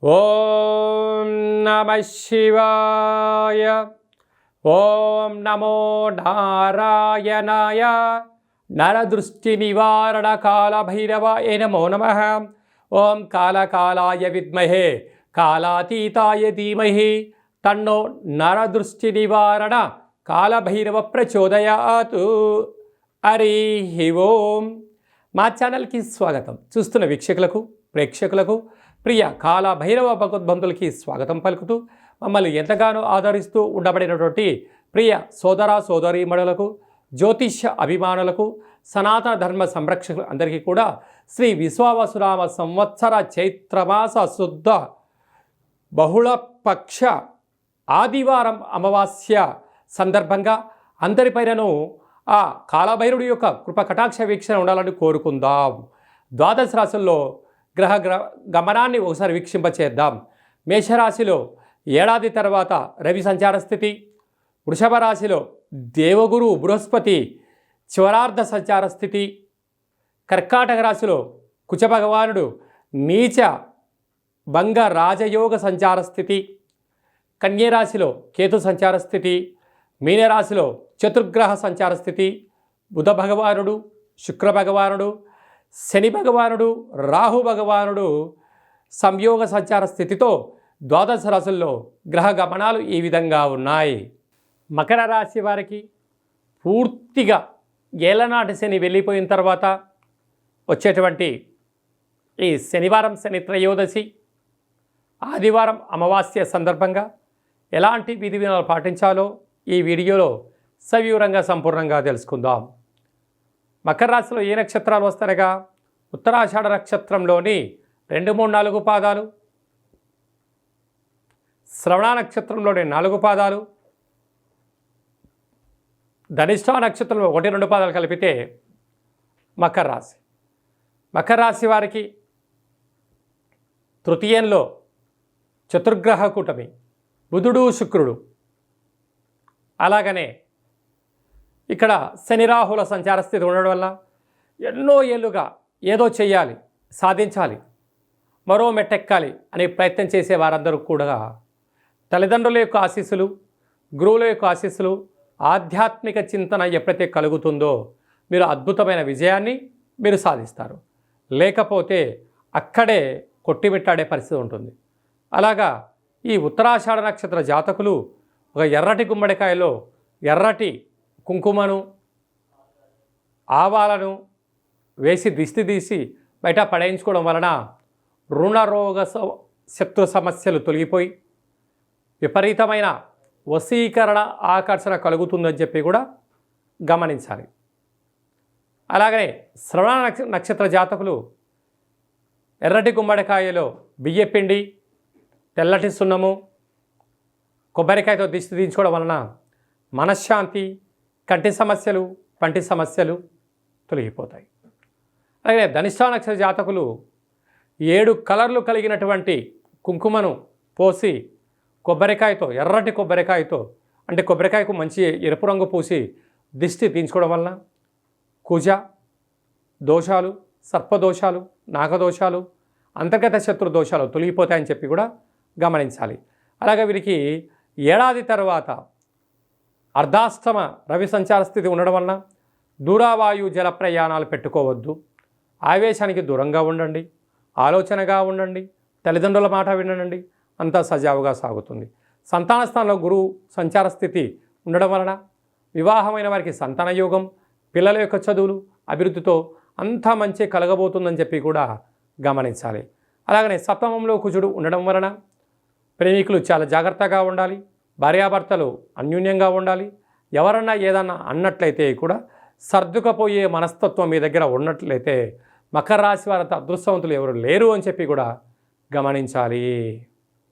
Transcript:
ఓం నమ శివాయ. ఓం నమో నారాయణాయ. నరదృష్టి నివారణ కాళభైరవాయ నమో నమః. ఓం కాళకాలాయ విద్మహే కాళాతీతాయ ధీమహి తన్నో నరదృష్టి నివారణ కాళభైరవ ప్రచోదయాత్. హరి ఓం. మా ఛానల్కి స్వాగతం. చూస్తున్న వీక్షకులకు ప్రేక్షకులకు ప్రియ కాళభైరవ భగవద్బంధులకి స్వాగతం పలుకుతూ మమ్మల్ని ఎంతగానో ఆదరిస్తూ ఉండబడినటువంటి ప్రియ సోదర సోదరీమణులకు జ్యోతిష్య అభిమానులకు సనాతన ధర్మ సంరక్షకులు అందరికీ కూడా శ్రీ విశ్వావసునామ సంవత్సర చైత్రమాస శుద్ధ బహుళపక్ష ఆదివారం అమావాస్య సందర్భంగా అందరిపైనను ఆ కాళభైరుడి యొక్క కృప కటాక్ష వీక్షణ ఉండాలని కోరుకుందాం. ద్వాదశ రాశుల్లో గ్రహ గమనాన్ని ఒకసారి వీక్షింపచేద్దాం. మేషరాశిలో ఏడాది తర్వాత రవి సంచార స్థితి, వృషభ రాశిలో దేవగురు బృహస్పతి చివరార్ధ సంచార స్థితి, కర్కాటక రాశిలో కుచ భగవానుడు నీచ భంగ రాజయోగ సంచార స్థితి, కన్యరాశిలో కేతు సంచార స్థితి, మీనరాశిలో చతుర్గ్రహ సంచార స్థితి, బుధ భగవానుడు శుక్ర భగవానుడు శని భగవానుడు రాహు భగవానుడు సంయోగ సంచార స్థితితో ద్వాదశ రాశుల్లో గ్రహ గమనాలు ఈ విధంగా ఉన్నాయి. మకర రాశి వారికి పూర్తిగా ఏళ్ళనాటి శని వెళ్ళిపోయిన తర్వాత వచ్చేటువంటి ఈ శనివారం శని త్రయోదశి ఆదివారం అమావాస్య సందర్భంగా ఎలాంటి విధి విధానాలు పాటించాలో ఈ వీడియోలో సవివరంగా సంపూర్ణంగా తెలుసుకుందాం. మకర రాశిలో ఏ నక్షత్రాలు వస్తారగా ఉత్తరాషాఢ నక్షత్రంలోని 2, 3, 4 పాదాలు, శ్రవణ నక్షత్రంలోని 4 పాదాలు, ధనిష్ఠ నక్షత్రంలో 1, 2 పాదాలు కలిపితే మకర రాశి. మకర రాశి వారికి తృతీయంలో చతుర్గ్రహ కూటమి బుధుడు శుక్రుడు, అలాగనే ఇక్కడ శని రాహుల సంచార స్థితి ఉండడం వల్ల ఎన్నో ఏళ్ళుగా ఏదో చెయ్యాలి, సాధించాలి, మరో మెట్టెక్కాలి అనే ప్రయత్నం చేసే వారందరూ కూడా తల్లిదండ్రుల యొక్క ఆశీస్సులు, గురువుల యొక్క ఆశీస్సులు, ఆధ్యాత్మిక చింతన ఎప్పుడైతే కలుగుతుందో మీరు అద్భుతమైన విజయాన్ని మీరు సాధిస్తారు. లేకపోతే అక్కడే కొట్టిమిట్టాడే పరిస్థితి ఉంటుంది. అలాగా ఈ ఉత్తరాషాఢ నక్షత్ర జాతకులు ఒక ఎర్రటి గుమ్మడికాయలో ఎర్రటి కుంకుమను ఆవాలను వేసి దిష్టి తీసి బయట పడేయించుకోవడం వలన రుణరోగ శత్రు సమస్యలు తొలగిపోయి విపరీతమైన వశీకరణ ఆకర్షణ కలుగుతుందని చెప్పి కూడా గమనించాలి. అలాగనే శ్రవణ నక్షత్ర జాతకులు ఎర్రటి గుమ్మడికాయలో బియ్యపిండి, తెల్లటి సున్నము, కొబ్బరికాయతో దిష్టి తీయించుకోవడం వలన మనశ్శాంతి, కంటి సమస్యలు, పంటి సమస్యలు తొలగిపోతాయి. అలాగే ధనిష్ఠ నక్షత్ర జాతకులు 7 కలర్లు కలిగినటువంటి కుంకుమను పోసి కొబ్బరికాయతో, ఎర్రటి కొబ్బరికాయతో, అంటే కొబ్బరికాయకు మంచి ఎరుపు రంగు పూసి దిష్టి తీయించుకోవడం వలన కుజ దోషాలు, సర్పదోషాలు, నాగదోషాలు, అంతర్గత శత్రు దోషాలు తొలగిపోతాయని చెప్పి కూడా గమనించాలి. అలాగే వీరికి ఏడాది తర్వాత అర్ధాష్టమ రవి సంచార స్థితి ఉండడం వలన దూరావాయు జల ప్రయాణాలు పెట్టుకోవద్దు. ఆవేశానికి దూరంగా ఉండండి, ఆలోచనగా ఉండండి, తల్లిదండ్రుల మాట వినండి, అంతా సజావుగా సాగుతుంది. సంతాన స్థానంలో గురువు సంచార స్థితి ఉండడం వలన వివాహమైన వారికి సంతాన యోగం, పిల్లల యొక్క చదువులు అభివృద్ధితో అంతా మంచి కలగబోతుందని చెప్పి కూడా గమనించాలి. అలాగనే సప్తమంలో కుజుడు ఉండడం వలన ప్రేమికులు చాలా జాగ్రత్తగా ఉండాలి, భార్యాభర్తలు అన్యోన్యంగా ఉండాలి. ఎవరన్నా ఏదన్నా అన్నట్లయితే కూడా సర్దుకపోయే మనస్తత్వం మీ దగ్గర ఉన్నట్లయితే మకర రాశి వారంతా అదృష్టవంతులు ఎవరు లేరు అని చెప్పి కూడా గమనించాలి.